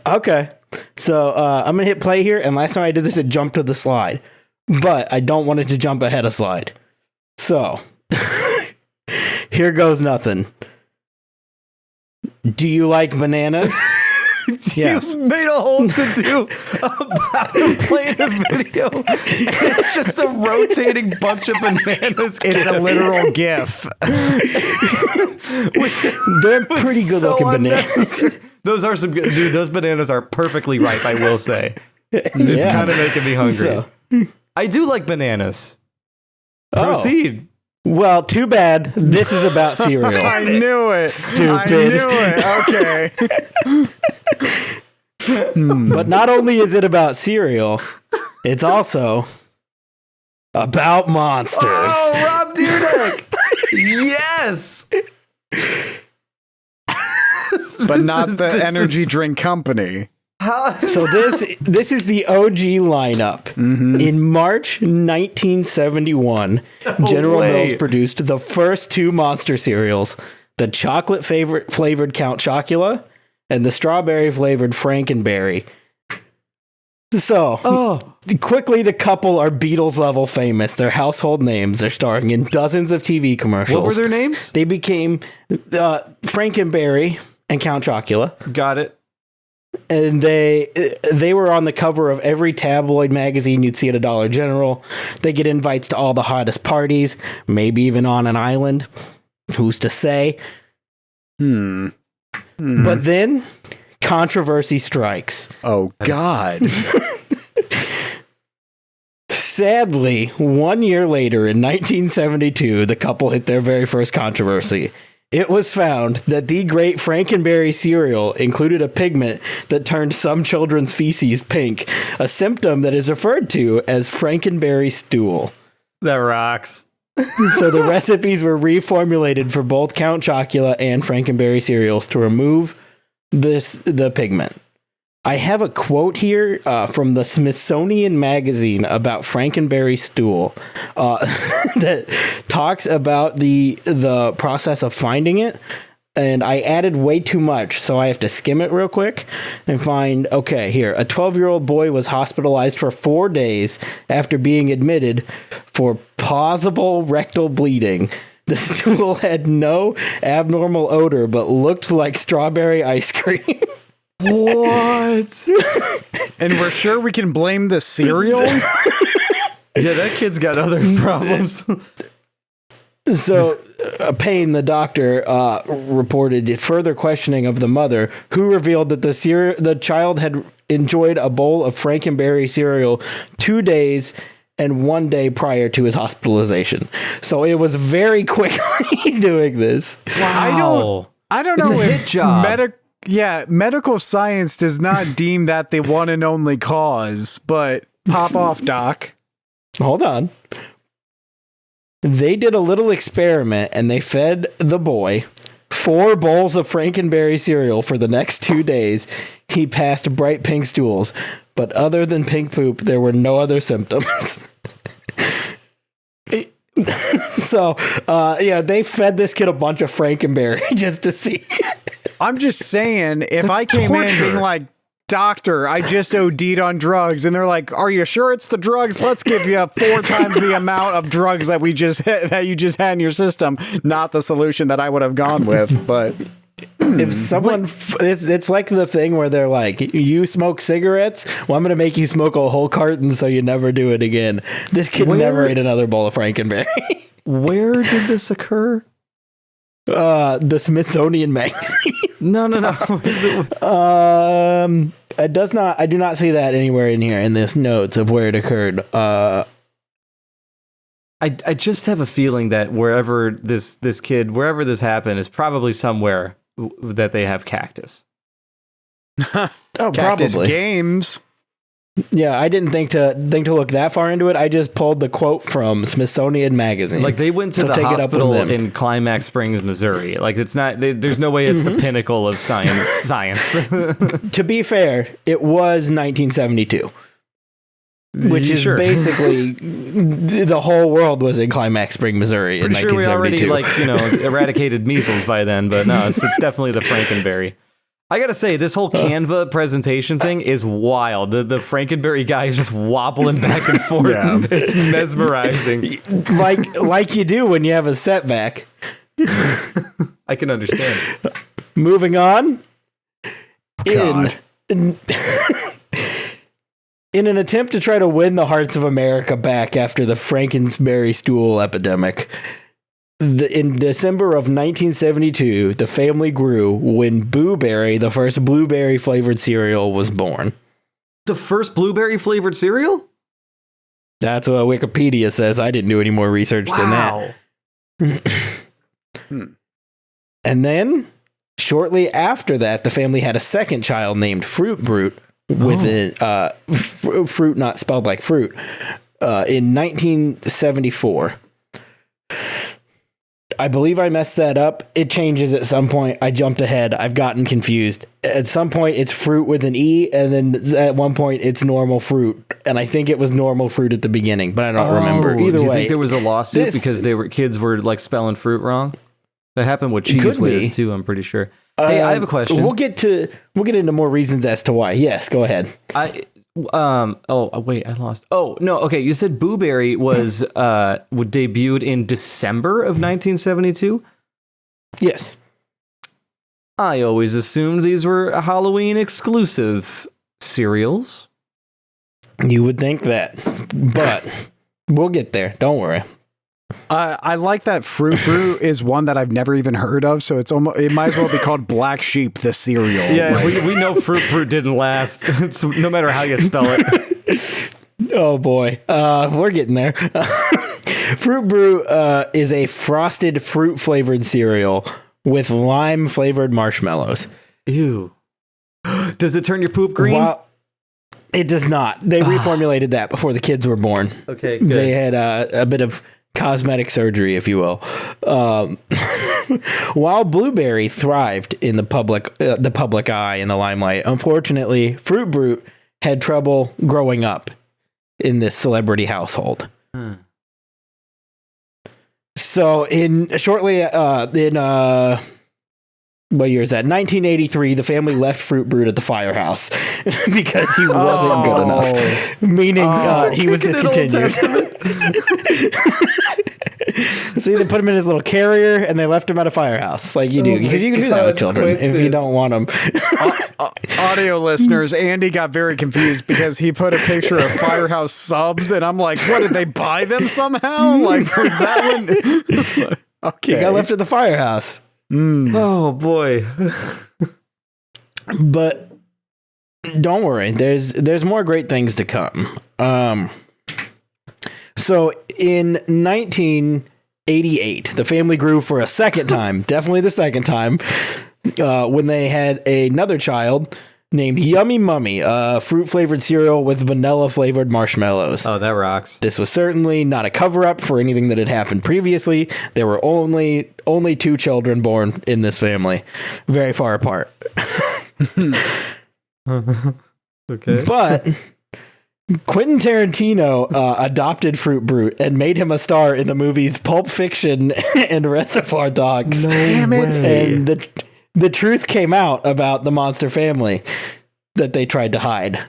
Okay. So I'm going to hit play here. And last time I did this, it jumped to the slide. But I don't want it to jump ahead of slide. So here goes nothing. Do you like bananas? Yes. You made a whole to-do about him playing a video. And it's just a rotating bunch of bananas. It's a literal GIF. They're pretty good looking bananas. Those are some good, dude. Those bananas are perfectly ripe, I will say. It's kind of making me hungry. So, I do like bananas. Proceed. well, too bad. This is about cereal. I knew it. Stupid. I knew it. Okay. But not only is it about cereal, it's also about monsters. Oh, Rob Dyrdek. Yes. But not the energy drink company. So this is the OG lineup. Mm-hmm. In March 1971, General Mills produced the first two monster cereals, the chocolate flavored Count Chocula and the strawberry flavored Frankenberry. So, quickly the couple are Beatles level famous. They're household names. They're starring in dozens of TV commercials. What were their names? They became Frankenberry and Count Chocula. Got it. And they were on the cover of every tabloid magazine you'd see at a Dollar General. They get invites to all the hottest parties, maybe even on an island. Who's to say? But then controversy strikes. Oh, God. Sadly, 1 year later in 1972, the couple hit their very first controversy. It was found that the great Frankenberry cereal included a pigment that turned some children's feces pink, a symptom that is referred to as Frankenberry stool. That rocks. So the recipes were reformulated for both Count Chocula and Frankenberry cereals to remove the pigment. I have a quote here from the Smithsonian Magazine about Frankenberry stool that talks about the process of finding it. And I added way too much, so I have to skim it real quick and find, okay, here. A 12-year-old boy was hospitalized for 4 days after being admitted for plausible rectal bleeding. The stool had no abnormal odor, but looked like strawberry ice cream. What? And we're sure we can blame the cereal? Yeah, that kid's got other problems. So, Payne, the doctor, reported further questioning of the mother, who revealed that the child had enjoyed a bowl of Frankenberry cereal 2 days and 1 day prior to his hospitalization. So it was very quickly doing this. Wow. I don't It's know a if hit job. medical science does not deem that the one and only cause, but pop off, doc. Hold on. They did a little experiment and they fed the boy 4 bowls of Frankenberry cereal for the next 2 days. He passed bright pink stools, but other than pink poop, there were no other symptoms. So, they fed this kid a bunch of Frankenberry just to see. I'm just saying, if I came in being like, doctor, I just OD'd on drugs, and they're like, are you sure it's the drugs? Let's give you 4 times the amount of drugs that you just had in your system. Not the solution that I would have gone with, but if someone, it's like the thing where they're like, you smoke cigarettes? Well, I'm going to make you smoke a whole carton so you never do it again. This kid never ate another bowl of Frankenberry. Where did this occur? The Smithsonian Magazine. No. I do not see that anywhere in here in this notes of where it occurred. I just have a feeling that wherever this happened is probably somewhere that they have cactus. Cactus Probably. Games. Yeah, I didn't think to look that far into it. I just pulled the quote from Smithsonian Magazine. Like they went to the hospital in Climax Springs, Missouri. Like it's not. There's no way it's the pinnacle of science. To be fair, it was 1972, which is basically the whole world was in Climax Springs, Missouri. Pretty in sure we 1972. already eradicated measles by then, but no, it's definitely the Frankenberry. I gotta say, this whole Canva presentation thing is wild. The Frankenberry guy is just wobbling back and forth. Yeah. It's mesmerizing. like you do when you have a setback. I can understand. Moving on. God. In an attempt to try to win the hearts of America back after the Frankenberry stool epidemic, in December of 1972, the family grew when Boo Berry, the first blueberry flavored cereal, was born. The first blueberry flavored cereal? That's what Wikipedia says. I didn't do any more research than that. And then, shortly after that, the family had a second child named Fruit Brute, with fruit not spelled like fruit, in 1974. I believe I messed that up. It changes at some point. I jumped ahead. I've gotten confused. At some point, it's fruit with an E, and then at one point, it's normal fruit. And I think it was normal fruit at the beginning, but I don't remember. Either do you way, think there was a lawsuit because kids were like spelling fruit wrong? That happened with Cheese Whiz too. I'm pretty sure. Hey, I have a question. We'll get into more reasons as to why. Yes, go ahead. Wait, I lost. Oh, no. Okay. You said Boo Berry was debuted in December of 1972. Yes. I always assumed these were Halloween exclusive cereals. You would think that, but we'll get there. Don't worry. I like that Fruit Brew is one that I've never even heard of, so it might as well be called Black Sheep, the cereal. Yeah, we know Fruit Brew didn't last, so no matter how you spell it. Oh boy, we're getting there. Fruit Brew is a frosted fruit flavored cereal with lime flavored marshmallows. Ew. Does it turn your poop green? Well, it does not. They reformulated that before the kids were born. Okay, good. They had a bit of cosmetic surgery, if you will. While Blueberry thrived in the public eye in the limelight, unfortunately, Fruit Brute had trouble growing up in this celebrity household. So what year is that? 1983, the family left Fruit Brute at the firehouse because he wasn't good enough. Meaning he was discontinued. See, they put him in his little carrier and they left him at a firehouse, like you do, because you can do that with children if you don't want them. Audio listeners, Andy got very confused because he put a picture of Firehouse subs, and I'm like, what, did they buy them somehow? Like, was that one? Okay. He got left at the firehouse. Oh boy. But don't worry, there's more great things to come. So in 1988, the family grew for a second time, definitely the second time, when they had another child named Yummy Mummy, fruit-flavored cereal with vanilla-flavored marshmallows. Oh, that rocks. This was certainly not a cover-up for anything that had happened previously. There were only 2 children born in this family, very far apart. Okay. But Quentin Tarantino adopted Fruit Brute and made him a star in the movies Pulp Fiction and Reservoir Dogs. Damn it. And the truth came out about the monster family that they tried to hide.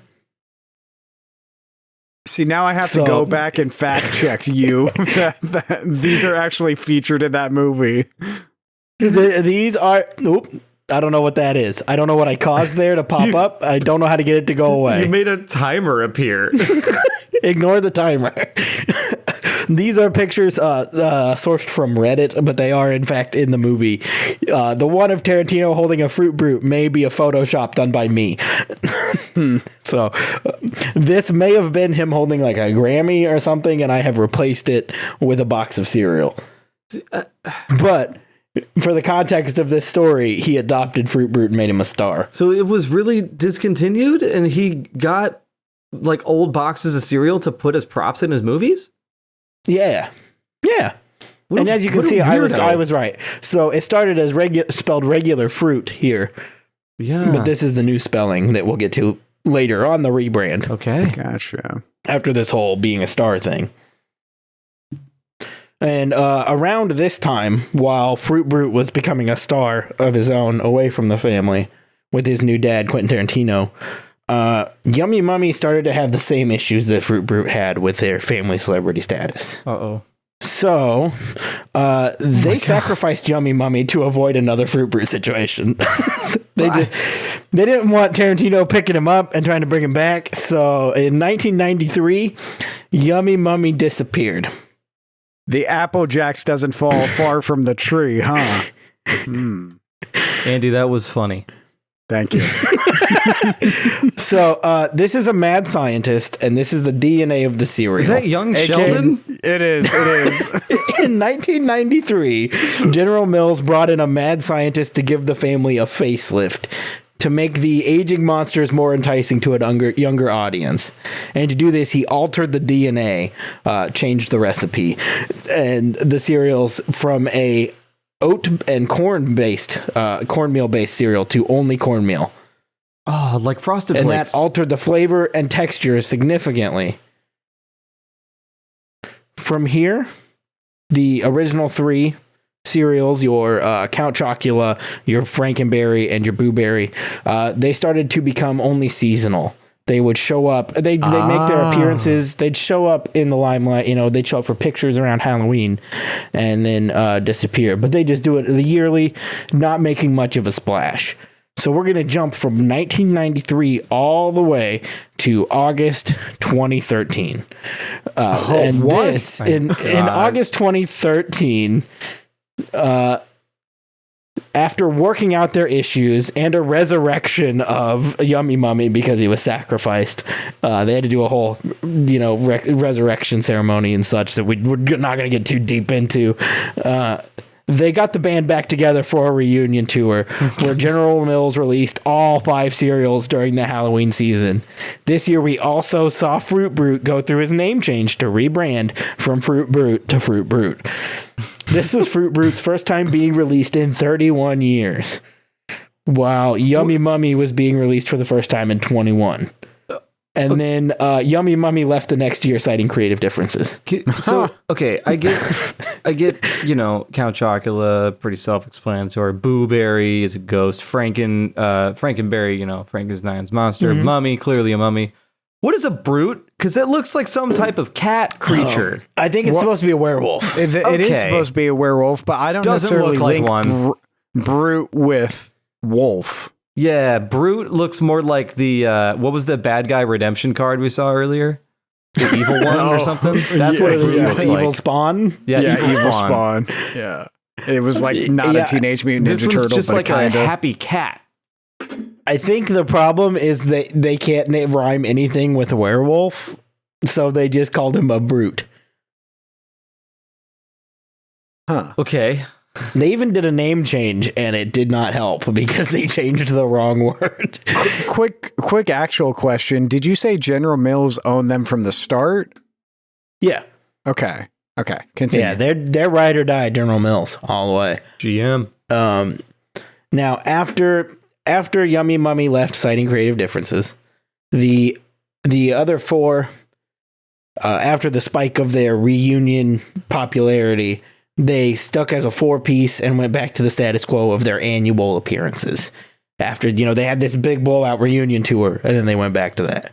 See, now I have to go back and fact check you. that these are actually featured in that movie. These are... Oop, I don't know what that is. I don't know what I caused there to pop up. I don't know how to get it to go away. You made a timer appear. Ignore the timer. These are pictures sourced from Reddit, but they are in fact in the movie. The one of Tarantino holding a Fruit Brute may be a Photoshop done by me. So this may have been him holding like a Grammy or something, and I have replaced it with a box of cereal. But for the context of this story, he adopted Fruit Brute and made him a star. So it was really discontinued, and he got like old boxes of cereal to put as props in his movies? Yeah. And as you can see, I was right. So it started as spelled regular fruit here. Yeah. But this is the new spelling that we'll get to later on the rebrand. Okay. Gotcha. After this whole being a star thing. And around this time, while Fruit Brute was becoming a star of his own away from the family with his new dad, Quentin Tarantino, Yummy Mummy started to have the same issues that Fruit Brute had with their family celebrity status. Uh-oh. So they sacrificed Yummy Mummy to avoid another Fruit Brute situation. They didn't want Tarantino picking him up and trying to bring him back. So in 1993, Yummy Mummy disappeared. The Apple Jacks doesn't fall far from the tree, huh? Andy, that was funny. Thank you. So this is a mad scientist, and this is the DNA of the cereal. Is that young Sheldon? It is. In 1993, General Mills brought in a mad scientist to give the family a facelift to make the aging monsters more enticing to a younger audience. And to do this, he altered the DNA, changed the recipe, and the cereals from a oat and cornmeal based cereal to only cornmeal. Oh, like Frosted and Flakes. That altered the flavor and texture significantly. From here, the original 3 cereals, your Count Chocula, your Frankenberry, and your Boo Berry, they started to become only seasonal. They would show up. They'd make their appearances. They'd show up in the limelight. They'd show up for pictures around Halloween, and then disappear. But they just do it yearly, not making much of a splash. So we're gonna jump from 1993 all the way to August 2013. And what? this in August 2013. After working out their issues and a resurrection of Yummy Mummy because he was sacrificed, they had to do a whole, resurrection ceremony and such that we're not going to get too deep into. They got the band back together for a reunion tour where General Mills released all 5 cereals during the Halloween season. This year, we also saw Fruit Brute go through his name change to rebrand from Fruit Brute to Fruit Brute. This was Fruit Brute's first time being released in 31 years, while Yummy Mummy was being released for the first time in 21. And then Yummy Mummy left the next year, citing creative differences. So, okay, I get, Count Chocula, pretty self-explanatory. Boo Berry is a ghost. Frankenberry, Frankenstein's monster. Mummy, clearly a mummy. What is a brute? Because it looks like some type of cat creature. I think it's supposed to be a werewolf. It is supposed to be a werewolf, but I don't Doesn't necessarily look like link one. Brute with wolf. Yeah, Brute looks more like the what was the bad guy redemption card we saw earlier? The evil one or something? That's what Brute looks like. Evil Spawn. Yeah, evil spawn. Yeah. It was like not a Teenage Mutant This Ninja one's Turtle, just but like kind a of. happy cat. I think the problem is they can't rhyme anything with werewolf, so they just called him a brute. Huh. Okay. They even did a name change, and it did not help because they changed the wrong word. Quick actual question. Did you say General Mills owned them from the start? Yeah. Okay. Continue. Yeah, they're ride or die General Mills all the way. GM. Now, after Yummy Mummy left, citing creative differences, the other four, after the spike of their reunion popularity, they stuck as a 4-piece and went back to the status quo of their annual appearances. After, they had this big blowout reunion tour, and then they went back to that.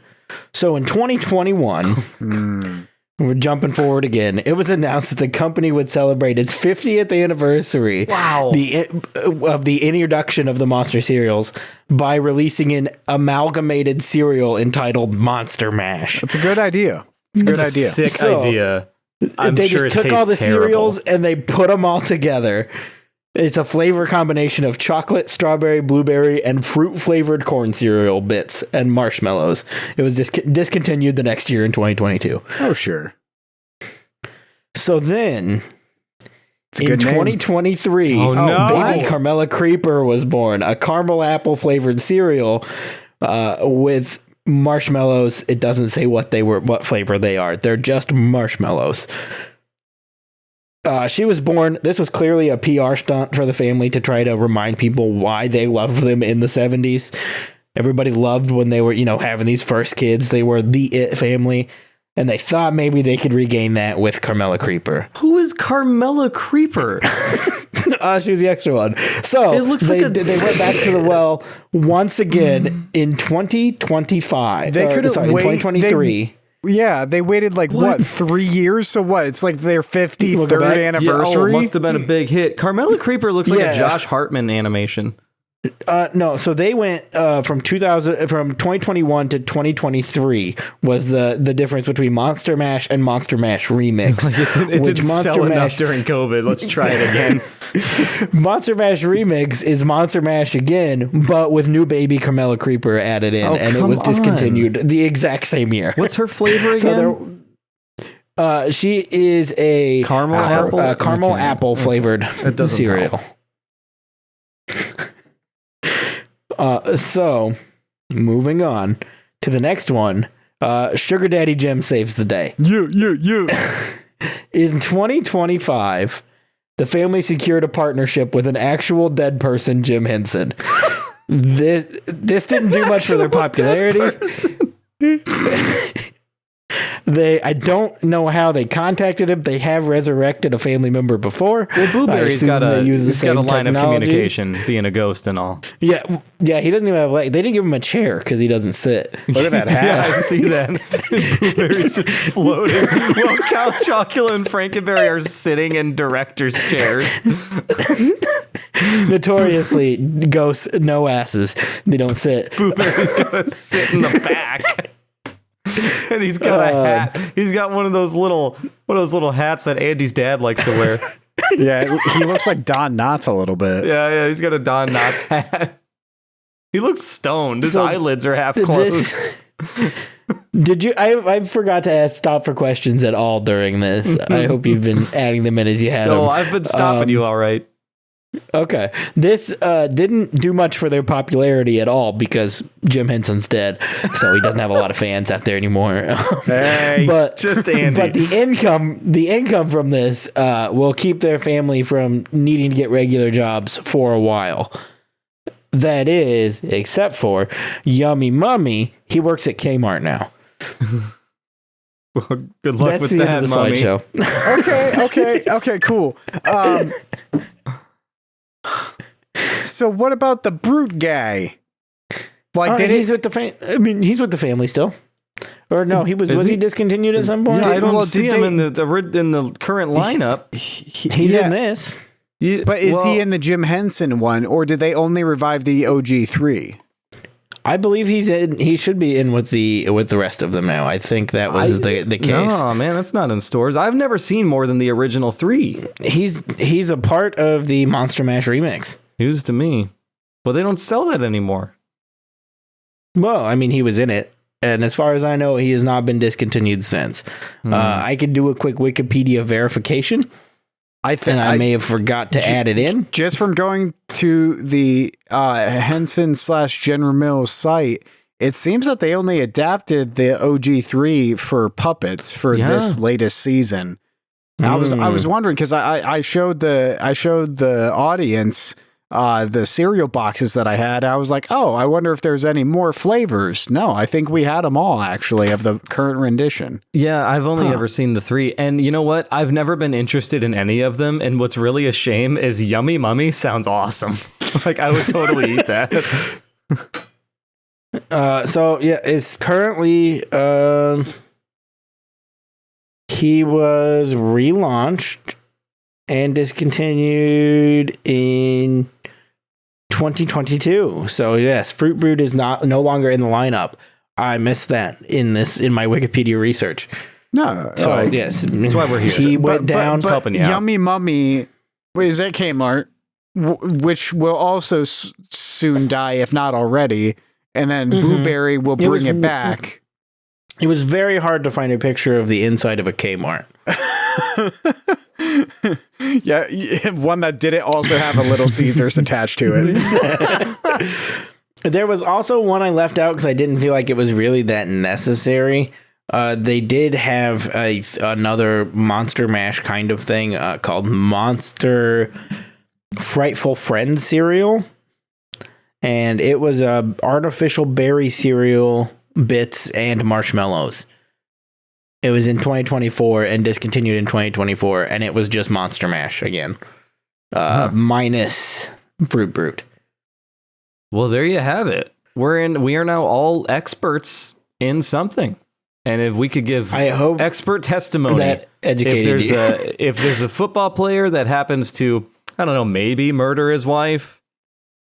So in 2021, we're jumping forward again. It was announced that the company would celebrate its 50th anniversary Wow. of the introduction of the Monster cereals by releasing an amalgamated cereal entitled Monster Mash. It's a good idea. It's a good idea. Sick idea. I'm They sure just it took all the tastes terrible. cereals and they put them all together. It's a flavor combination of chocolate, strawberry, blueberry, and fruit-flavored corn cereal bits and marshmallows. It was discontinued the next year in 2022. Oh, sure. So then, It's a in good name. 2023, Oh, no. baby Carmela Creeper was born, a caramel apple-flavored cereal with marshmallows. It doesn't say what flavor they are. They're just marshmallows. She was born. This was clearly a PR stunt for the family to try to remind people why they loved them in the 70s. Everybody loved when they were, having these first kids. They were the it family. And they thought maybe they could regain that with Carmela Creeper. Who is Carmela Creeper? She was the extra one. So It looks they like a- went back to the well once again in 2025. They could've in 2023. Yeah, they waited 3 years? So what? It's like their 53rd back. anniversary? it must have been a big hit. Carmela Creeper looks like Yeah. a Josh Hartman animation. No, so they went from 2021 to 2023 was the difference between Monster Mash and Monster Mash Remix. It didn't sell enough during COVID. Let's try it again. Monster Mash Remix is Monster Mash again, but with new baby Carmela Creeper added in, Oh, and it come was discontinued the exact same year. What's her flavor again? So she is a Caramel apple? caramel Okay. apple flavored doesn't cereal. So moving on to the next one, Sugar Daddy Jim saves the day. In 2025, the family secured a partnership with an actual dead person, Jim Henson. This didn't do much for their popularity. I don't know how they contacted him. They have resurrected a family member before. Well, Blueberry's I got assume a they use the he's got a same line of technology. communication, being a ghost and all. Yeah, he doesn't even have they didn't give him a chair because he doesn't sit. Look at that hat. Yeah, I see that. Blueberry's just floating while Count Chocula and Frankenberry are sitting in director's chairs. Notoriously, ghosts, no asses. They don't sit. Blueberry's gonna sit in the back. And he's got a hat. He's got one of those little hats that Andy's dad likes to wear. Yeah, he looks like Don Knotts a little bit. Yeah, he's got a Don Knotts hat. He looks stoned. His So eyelids are half closed. Did you? I forgot to stop for questions at all during this. I hope you've been adding them in as you had No, them. I've been stopping you all right. Okay. This didn't do much for their popularity at all because Jim Henson's dead, so he doesn't have a lot of fans out there anymore. Hey, but just Andy. But the income from this will keep their family from needing to get regular jobs for a while. That is, except for Yummy Mummy, he works at Kmart now. Well, good luck That's with the that, end of the Mommy. slideshow. okay, cool. So what about the brute guy? Like, He's with the he's with the family still. Or no, was he discontinued at some point? Yeah, I don't Well, see did him in the current lineup. He's in this. But is he in the Jim Henson one, or did they only revive the OG3? I believe he's in. He should be in with the rest of them now. I think that was the case. No, man, that's not in stores. I've never seen more than the original 3. He's a part of the Monster Mash remix. News to me, but they don't sell that anymore. Well, I mean, he was in it, and as far as I know, he has not been discontinued since. I could do a quick Wikipedia verification. I think I may have forgot to add it in. Just from going to the Henson/General Mills site, it seems that they only adapted the OG3 for puppets for this latest season. I was wondering because I showed the audience the cereal boxes that I had. I was like, oh, I wonder if there's any more flavors. No, I think we had them all actually of the current rendition. Yeah, I've only ever seen the 3. And you know what? I've never been interested in any of them. And what's really a shame is Yummy Mummy sounds awesome. Like I would totally eat that. So yeah, it's currently he was relaunched and discontinued in 2022. So yes, Fruit Brute is no longer in the lineup. I missed that in my Wikipedia research. No, so yes, that's why we're here. He went down. Helping you out. Yummy Mummy is at Kmart, which will also soon die if not already, and then Blueberry will bring it back. It was very hard to find a picture of the inside of a Kmart. Yeah, one that didn't also have a Little Caesars attached to it. There was also one I left out because I didn't feel like it was really that necessary. They did have another Monster Mash kind of thing called Monster Frightful Friends cereal. And it was artificial berry cereal, bits, and marshmallows. It was in 2024 and discontinued in 2024, and it was just Monster Mash again, minus Fruit Brute. Well, there you have it. We are now all experts in something, and if we could give expert testimony, that educated if there's a football player that happens to, I don't know, maybe murder his wife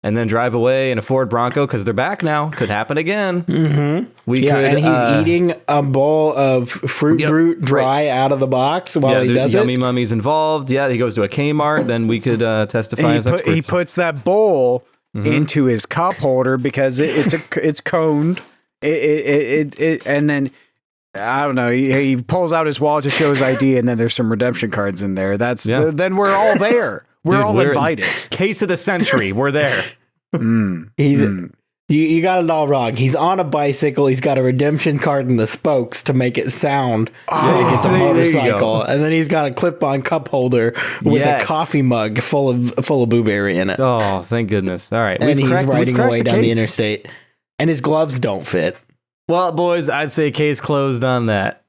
and then drive away in a Ford Bronco because they're back now. Could happen again. Mm-hmm. And he's eating a bowl of Fruit Brute dry out of the box while he does Yummy Mummy's involved. Yeah, he goes to a Kmart. Then we could testify as experts. He puts that bowl into his cup holder because it's coned. And then I don't know. He pulls out his wallet to show his ID, and then there's some redemption cards in there. Then we're all there. We're invited. Case of the century. We're there. You got it all wrong. He's on a bicycle. He's got a redemption card in the spokes to make it sound like it's a motorcycle, and then he's got a clip-on cup holder with a coffee mug full of blueberry in it. Oh, thank goodness! All right, and he's riding away down the interstate, and his gloves don't fit. Well, boys, I'd say case closed on that.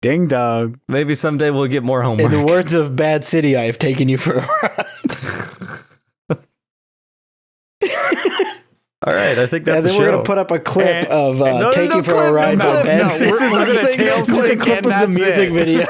Ding dong. Maybe someday we'll get more homework. In the words of Bad City, I have taken you for a ride. All right, I think that's the show. We're going to put up a clip of Take You for a Ride by Bad City. This is a clip of the music video.